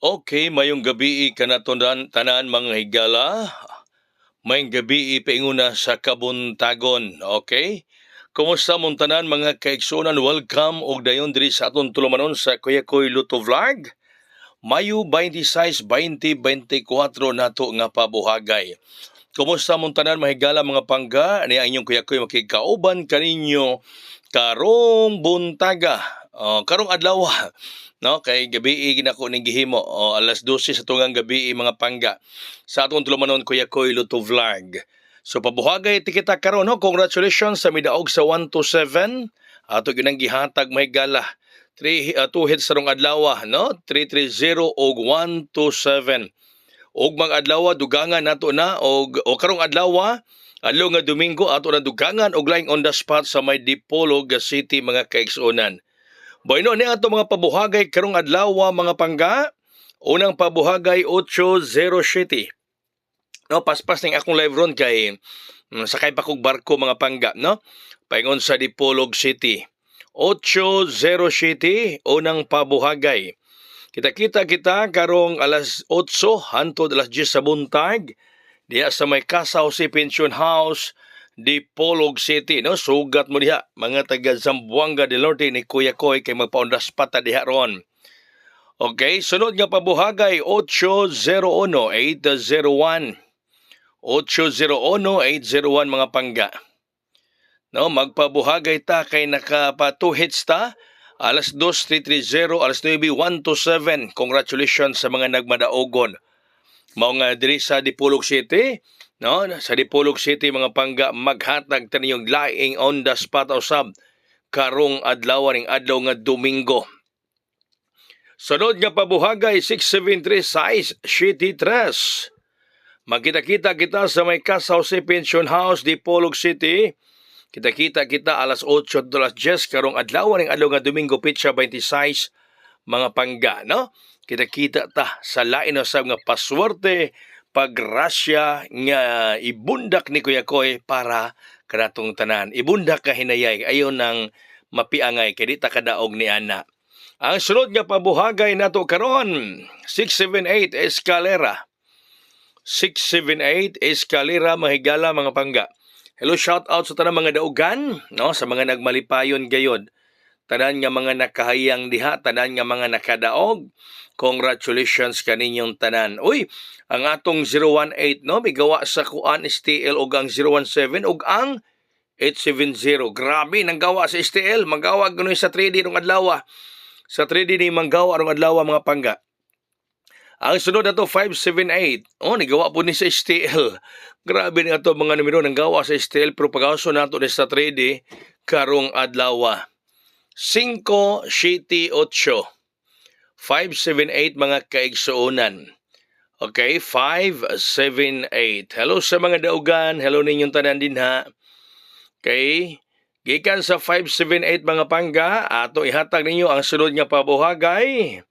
Okay, mayong gabi kanatonan tanan mga higala. Mayong gabi painguna sa kabuntagon. Okay? Kumusta mong tanan mga kaigsunan? Welcome og dayon diri sa aton tulumanon sa Kuya Koy Luto Vlog. Mayo 26, 2024 nato nga pabuhagay. Kumusta mong tanan mga higala mga pangga? Ni inyong Kuya Koy makikauban kaninyo karong buntaga. Karong adlaw no kay gabi ginako ning gihimo alas 12 sa tungang gabi mga pangga sa atong tulumanon Kuya Koy Luto Vlog. So pabuhagay ti kita karon no, congratulations sa midaog sa 1 to 7 ato ginang gihatag may gala 2 hits sa rong adlaw no 330 og 1 to 7 og mga adlaw dugangan nato na og karong adlaw adlaw nga Domingo ato na dugangan og lying on the spot sa may Dipolog City mga kaigsunan. Bueno, ni ato mga pabuhagay karong adlaw mga pangga. Unang pabuhagay 8:07. No, paspas ning akong live ron kay sakay pa kog barko mga pangga, no? Paingon sa Dipolog City. 8:07 unang pabuhagay. Kita karong alas 8 hangtod alas 10 sa buntag diha sa may Casa Jose Pension House Dipolog City, no? Sugat mo diha mga taga Zamboanga del Norte ni Kuya Koy kay magpaundas pata diha ron. Okay, sunod nga pabuhagay 8:01 8:01 8:01 mga pangga. No, magpabuhagay ta kay nakapa 2 hits ta. Alas 2, 330, alas 9, 1 to 7. Congratulations sa mga nagmadaogon. Mao nga diri sa Dipolog City, no? Sa Dipolog City mga pangga maghatag ta niyong lying on the spot usab karong adlaw ning adlaw nga Domingo. Sunod nga pabuhagay 6:73 size City 3. Magkita-kita kita sa may Casa Jose Pension House Dipolog City. Kita alas 8 alas 10 karong adlaw ning adlaw nga Domingo petsa 26 mga pangga, no? Kita ta sa lain usab nga paswerte pagrasya nga ibundak ni Kuya Koy para kanatong tanan. Ibundak ka hinayay ayon nang mapiangay kay di ta kadaog ni ana. Ang sunod nga pabuhagay nato karon 678 Escalera. 678 Escalera mahigala mga pangga. Hello, shout out sa tanang mga daugan, no, sa mga nagmalipayon gayod. Tanan nga mga nakahayang diha, tanan nga mga nakadaog. Congratulations kaninyong tanan. Uy, ang atong 018 no, migawa sa kuan STL og ang 017 og ang 870. Grabe nang gawa sa STL, magawa ganoy sa 3D rong adlaw. Sa 3D ni manggawa rong adlaw mga pangga. Ang sunod na to 578. Oh, nigawa po ni sa STL. Grabe na ito mga numero nang gawa sa STL pero pag-aso nato ni sa 3D karong adlaw. 578 578 mga kaigsuonan. Okay, 578. Hello sa mga daugan. Hello ninyong tanan din ha. Okay. Gikan sa 578 mga pangga, ato ihatag ninyo ang sunod nga pabuhagay.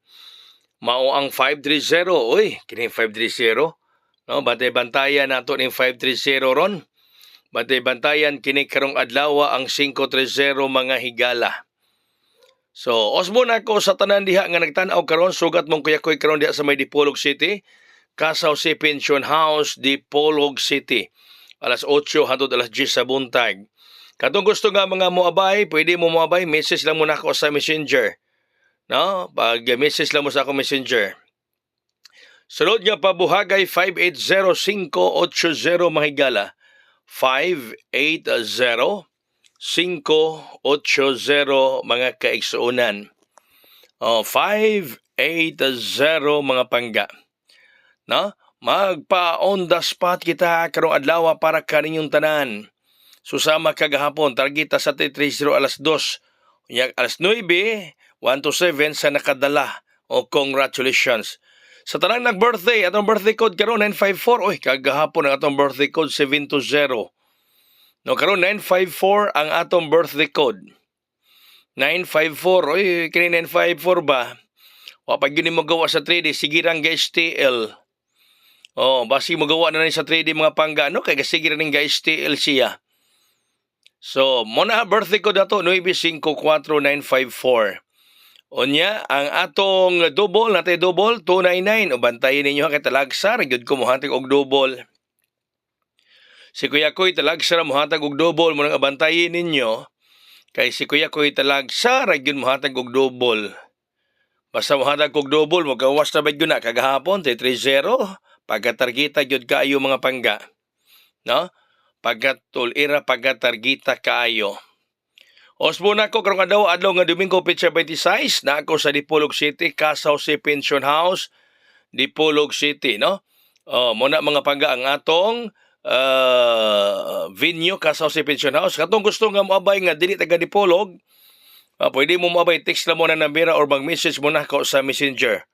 Mao ang 530. Uy, kini 530. No, bantay-bantayan nato ning 530 ron. Bantay-bantayan kini karong adlaw ang 530 mga higala. So, osmo na ko sa tanan diha nga nagtan-aw karon sugat mong Kuya Koy karon diha sa may Dipolog City, Casa Jose Pension House, Dipolog City. Alas 8 hangtod alas 10 sa buntag. Katong gusto nga mga moabay, pwede mo moabay, message lang mo na ako sa Messenger. No, pag message lang mo sa ako Messenger. Sunod nga pabuhagay 580-580 mahigala. 580-580 mga kaigsuonan. 580 mga pangga. No? Magpa-on the spot kita karong adlaw para kaninyong tanan. Susama kagahapon, targeta sa 330 alas 2. Alas 9, 1 to 7 sa nakadala. Congratulations. Sa tanang nag-birthday, atong birthday code karon 954. Oy, kagahapon ang atong birthday code 720. No, karon 954 ang atong birthday code. 954. Oy, kini 954 ba? O pag yun mo gawa sa 3D, sige rang STL. Basi mo gawa na rin sa 3D mga pangga, no? Kaya sige rin nga STL siya. So, muna birthday code na to, 954954. Unya, ang atong double, natay double, 299. O bantayin ninyo kay talagsar, gyud ko mohatag og double. Si Kuya Koy talagsar mohatag og double, mo nang abantayin ninyo. Kay si Kuya Koy talagsar, gyud mohatag og double. Basta mohatag og double, magawas na ba gyud na kagahapon, 3-0. Pagkatargita gyud kaayo mga pangga. No? Pagkatulira, pagkatargita kaayo. Osbo na ko karong adlaw nga Domingo Petsa 26 na ako sa Dipolog City, Casaw si Pension House, Dipolog City, no? Muna mga pangga ang atong venue Casaw si Pension House. Katong gusto nga moabay nga dili taga Dipolog, pwede mo moabay, text lang mo na nambira or mag-message mo na ko sa Messenger.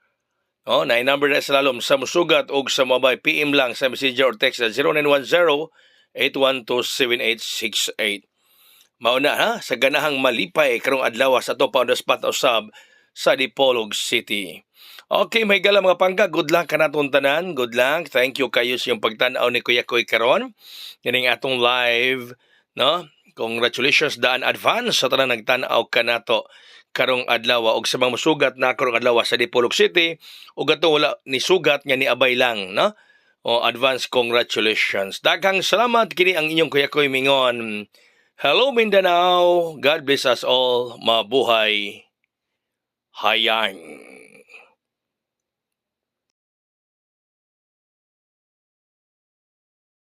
Na number na sa lalom sa musugat o sa moabay, PM lang sa Messenger or text na 0910-812-7868. Mauna ha, sa ganahang malipay karong adlaw sa to Founders Spot usab sa Dipolog City. Okay, may gala mga pangga, good luck kanaton tanan, good luck. Thank you kayo sa iyong pagtan-aw ni Kuya Koy karon. Kining atong live, no? Congratulations daan advance sa tanan nagtan-aw kanato karong adlaw og sa mga musugat na karong adlaw sa Dipolog City ug ato wala ni sugat nga ni abay lang, no? Advance congratulations. Daghang salamat kini ang inyong Kuya Koy mingon. Hello Mindanao, God bless us all, mabuhay, hayang.